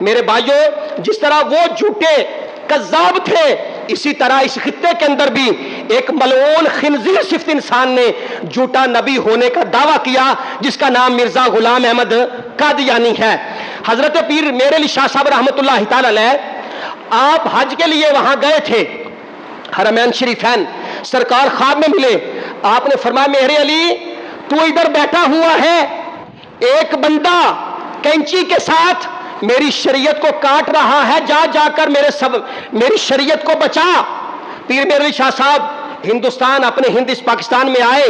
میرے بھائیوں، جس طرح وہ جھوٹے کذاب تھے، اسی طرح اس خطے کے اندر بھی ایک ملعون خنزیر صفت انسان نے جھوٹا نبی ہونے کا دعویٰ کیا، جس کا نام مرزا غلام احمد قادیانی ہے۔ حضرت پیر میرے علی شاہ صاحب رحمۃ اللہ تعالی علیہ، آپ حج کے لیے وہاں گئے تھے، حرمین شریفین، سرکار خواب میں ملے، آپ نے فرمایا میرے علی تو ادھر بیٹھا ہوا ہے، ایک بندہ کینچی کے ساتھ میری شریعت کو کاٹ رہا ہے، جا جا کر میری شریعت کو بچا۔ پیر میرے علی شاہ صاحب ہندوستان، اپنے ہند اس پاکستان میں آئے،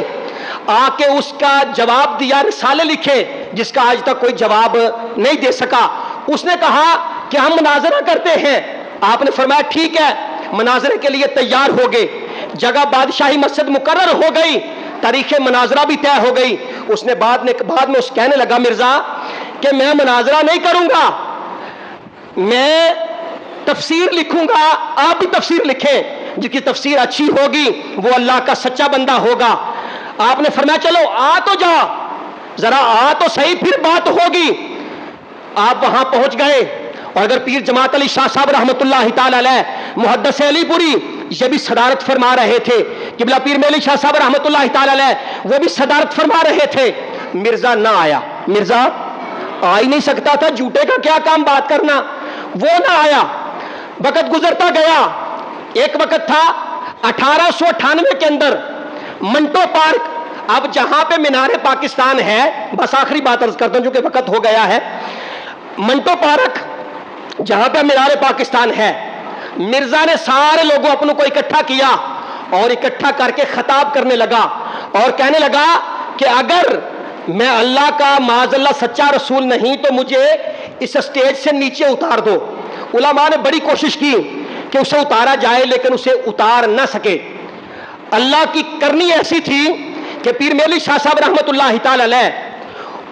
آ کے اس کا جواب دیا، رسالے لکھے، جس کا آج تک کوئی جواب نہیں دے سکا۔ اس نے کہا کہ ہم مناظرہ کرتے ہیں، آپ نے فرمایا ٹھیک ہے، مناظرے کے لیے تیار ہو گئے، جگہ بادشاہی مسجد مقرر ہو گئی، تاریخ مناظرہ بھی طے ہو گئی۔ اس نے بعد میں اس کہنے لگا مرزا کہ میں مناظرہ نہیں کروں گا، میں تفسیر لکھوں گا، آپ بھی تفسیر لکھیں، جس کی تفسیر اچھی ہوگی وہ اللہ کا سچا بندہ ہوگا۔ آپ نے فرمایا چلو آ تو جا، ذرا آ تو صحیح، پھر بات ہوگی۔ آپ وہاں پہنچ گئے، اور اگر پیر جماعت علی شاہ صاحب رحمۃ اللہ تعالی علیہ محدث علی پوری یہ بھی صدارت فرما رہے تھے، قبلہ پیر میرے شاہ صاحب رحمۃ اللہ تعالی علیہ وہ بھی صدارت فرما رہے تھے۔ مرزا نہ آیا، مرزا آ ہی نہیں سکتا تھا، جھوٹے کا کیا کام بات کرنا، وہ نہ آیا۔ وقت گزرتا گیا، ایک وقت تھا 1898 کے اندر منٹو پارک، اب جہاں پہ مینار پاکستان ہے، بس آخری بات عرض کرتا ہوں جو کہ وقت ہو گیا ہے، منٹو پارک جہاں پہ مینار پاکستان ہے، مرزا نے سارے لوگوں اپنوں کو اکٹھا کیا اور اکٹھا کر کے خطاب کرنے لگا اور کہنے لگا کہ اگر میں اللہ کا معاذ اللہ سچا رسول نہیں تو مجھے اس سٹیج سے نیچے اتار دو۔ علماء نے بڑی کوشش کی کہ اسے اتارا جائے، لیکن اسے اتار نہ سکے۔ اللہ کی کرنی ایسی تھی کہ پیر میرے شاہ صاحب رحمۃ اللہ تعالی علیہ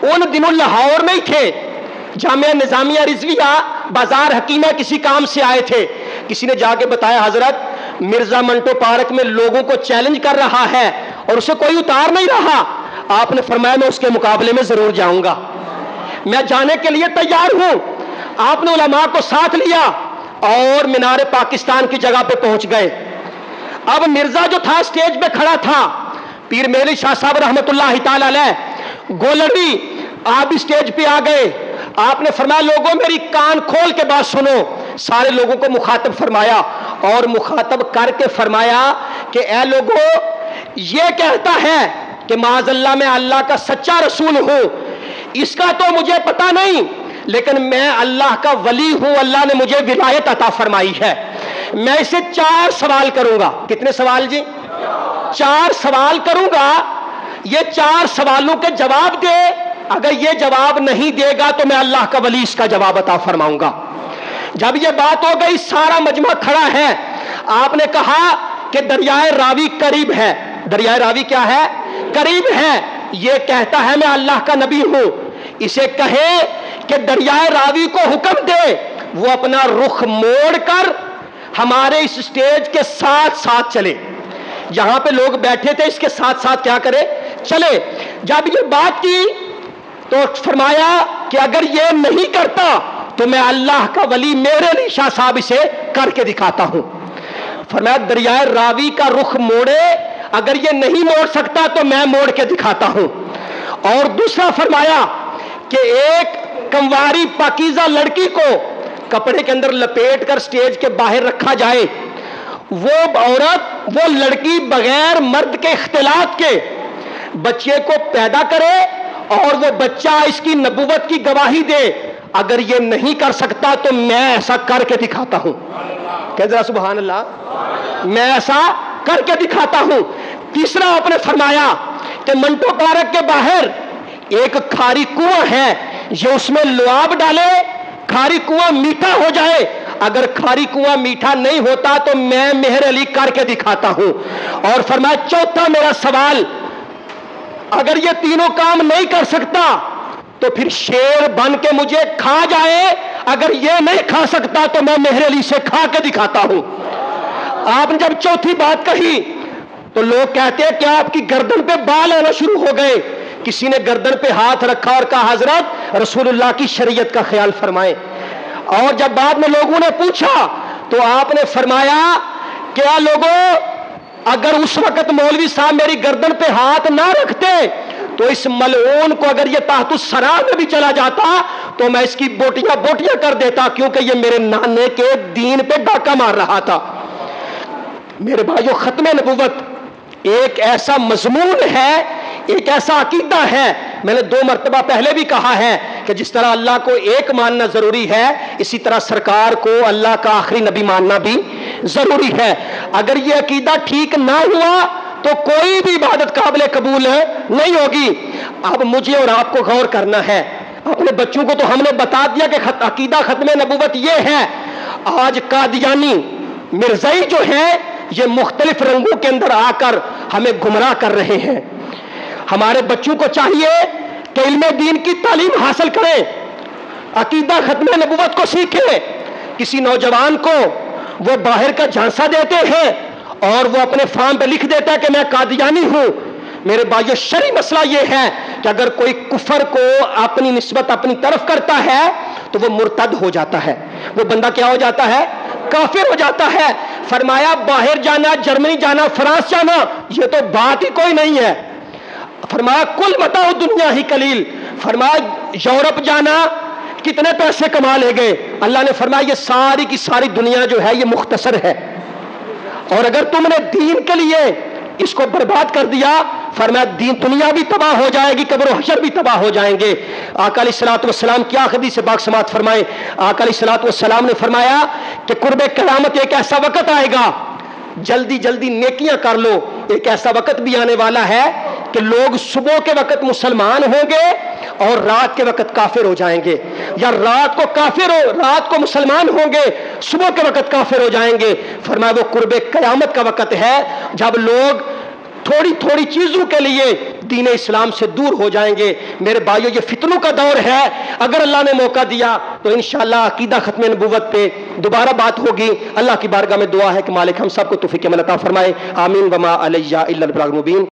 ان دنوں لاہور میں ہی تھے، جامعہ نظامیہ رضویہ بازار حکیمہ کسی کام سے آئے تھے، کسی نے جا کے بتایا حضرت مرزا منٹو پارک میں لوگوں کو چیلنج کر رہا ہے اور اسے کوئی اتار نہیں رہا۔ آپ نے فرمایا میں اس کے مقابلے میں ضرور جاؤں گا، میں جانے کے لیے تیار ہوں۔ آپ نے علماء کو ساتھ لیا اور مینار پاکستان کی جگہ پہ پہنچ گئے۔ اب مرزا جو تھا سٹیج پہ کھڑا تھا، پیر میرے شاہ صاحب رحمۃ اللہ تعالی علیہ گولڑی آپ بھی سٹیج پہ آ گئے۔ آپ نے فرمایا لوگوں میری کان کھول کے بات سنو، سارے لوگوں کو مخاطب فرمایا اور مخاطب کر کے فرمایا کہ اے لوگوں، یہ کہتا ہے کہ معاذ اللہ میں اللہ کا سچا رسول ہوں، اس کا تو مجھے پتا نہیں، لیکن میں اللہ کا ولی ہوں، اللہ نے مجھے ولایت عطا فرمائی ہے۔ میں اسے 4 سوال کروں گا۔ کتنے سوال جی؟ 4 سوال کروں گا، یہ 4 سوالوں کے جواب دے، اگر یہ جواب نہیں دے گا تو میں اللہ کا ولی اس کا جواب عطا فرماؤں گا۔ جب یہ بات ہو گئی، سارا مجمع کھڑا ہے۔ آپ نے کہا کہ دریائے راوی قریب ہے۔ دریائے راوی کیا ہے؟ قریب ہے۔ یہ کہتا ہے میں اللہ کا نبی ہوں، اسے کہے کہ دریائے راوی کو حکم دے وہ اپنا رخ موڑ کر ہمارے اس سٹیج کے ساتھ ساتھ چلے، جہاں پہ لوگ بیٹھے تھے اس کے ساتھ ساتھ کیا کرے؟ چلے۔ جب یہ بات کی تو فرمایا کہ اگر یہ نہیں کرتا تو میں اللہ کا ولی میرے علی شاہ صاحب اسے کر کے دکھاتا ہوں۔ فرمایا دریائے راوی کا رخ موڑے، اگر یہ نہیں موڑ سکتا تو میں موڑ کے دکھاتا ہوں۔ اور دوسرا فرمایا کہ ایک کنواری پاکیزہ لڑکی کو کپڑے کے اندر لپیٹ کر سٹیج کے باہر رکھا جائے، وہ عورت، وہ لڑکی بغیر مرد کے اختلاط کے بچے کو پیدا کرے اور وہ بچہ اس کی نبوت کی گواہی دے، اگر یہ نہیں کر سکتا تو میں ایسا کر کے دکھاتا ہوں۔ کہ ذرا سبحان اللہ، میں ایسا کر کے دکھاتا ہوں۔ تیسرا آپ نے فرمایا کہ منٹو پارک کے باہر ایک کھاری کنواں ہے، یہ اس میں لعاب ڈالے، کھاری کنواں میٹھا ہو جائے، اگر کھاری کنواں میٹھا نہیں ہوتا تو میں مہر علی کر کے دکھاتا ہوں۔ اور فرمایا چوتھا میرا سوال، اگر یہ تینوں کام نہیں کر سکتا تو پھر شیر بن کے مجھے کھا جائے، اگر یہ نہیں کھا سکتا تو میں مہر علی سے کھا کے دکھاتا ہوں۔ آپ نے جب چوتھی بات کہی تو لوگ کہتے ہیں کہ آپ کی گردن پہ بال آنا شروع ہو گئے۔ کسی نے گردن پہ ہاتھ رکھا اور کہا حضرت رسول اللہ کی شریعت کا خیال فرمائیں۔ اور جب بعد میں لوگوں نے پوچھا تو آپ نے فرمایا کیا لوگوں، اگر اس وقت مولوی صاحب میری گردن پہ ہاتھ نہ رکھتے تو اس ملعون کو اگر یہ تحت الثری میں بھی چلا جاتا تو میں اس کی بوٹیاں بوٹیاں کر دیتا، کیونکہ یہ میرے نانے کے دین پہ ڈاکہ مار رہا تھا۔ میرے بھائیو، ختم نبوت ایک ایسا مضمون ہے، ایک ایسا عقیدہ ہے، میں نے 2 مرتبہ پہلے بھی کہا ہے کہ جس طرح اللہ کو ایک ماننا ضروری ہے، اسی طرح سرکار کو اللہ کا آخری نبی ماننا بھی ضروری ہے۔ اگر یہ عقیدہ ٹھیک نہ ہوا تو کوئی بھی عبادت قابل قبول نہیں ہوگی۔ اب مجھے اور آپ کو غور کرنا ہے، اپنے بچوں کو تو ہم نے بتا دیا کہ عقیدہ ختم نبوت یہ ہے۔ آج قادیانی مرزائی جو ہیں یہ مختلف رنگوں کے اندر آ کر ہمیں گمراہ کر رہے ہیں۔ ہمارے بچوں کو چاہیے کہ علم دین کی تعلیم حاصل کریں، عقیدہ ختم نبوت کو سیکھیں۔ کسی نوجوان کو وہ باہر کا جھانسا دیتے ہیں اور وہ اپنے فارم پہ لکھ دیتا ہے کہ میں قادیانی ہوں۔ میرے بھائیو، شرعی مسئلہ یہ ہے کہ اگر کوئی کفر کو اپنی نسبت اپنی طرف کرتا ہے تو وہ مرتد ہو جاتا ہے، وہ بندہ کیا ہو جاتا ہے؟ کافر ہو جاتا ہے۔ فرمایا باہر جانا، جرمنی جانا، فرانس جانا، یہ تو بات ہی کوئی نہیں ہے۔ فرمایا کل متاع دنیا ہی قلیل، فرمایا یورپ جانا کتنے پیسے کما لے گئے؟ اللہ نے فرمایا یہ ساری کی ساری دنیا جو ہے یہ مختصر ہے، اور اگر تم نے دین کے لیے اس کو برباد کر دیا، فرمایا دین دنیا بھی تباہ ہو جائے گی، قبر و حشر بھی تباہ ہو جائیں گے۔ آقا علیہ الصلوۃ والسلام کیا حدیث پاک سماعت فرمائے، آقا علیہ الصلوۃ والسلام نے فرمایا کہ قرب قیامت ایک ایسا وقت آئے گا، جلدی جلدی نیکیاں کر لو، ایک ایسا وقت بھی آنے والا ہے کہ لوگ صبح کے وقت مسلمان ہوں گے اور رات کے وقت کافر ہو جائیں گے، یا رات کو مسلمان ہوں گے، صبح کے وقت کافر ہو جائیں گے۔ فرمایا وہ قرب قیامت کا وقت ہے جب لوگ تھوڑی تھوڑی چیزوں کے لیے دین اسلام سے دور ہو جائیں گے۔ میرے بھائیو، یہ فتنوں کا دور ہے، اگر اللہ نے موقع دیا تو انشاءاللہ عقیدہ ختم نبوت پہ دوبارہ بات ہوگی۔ اللہ کی بارگاہ میں دعا ہے کہ مالک ہم سب کو توفیق عمل عطا فرمائے، آمین۔ وما علیہ الا البلاغ المبین۔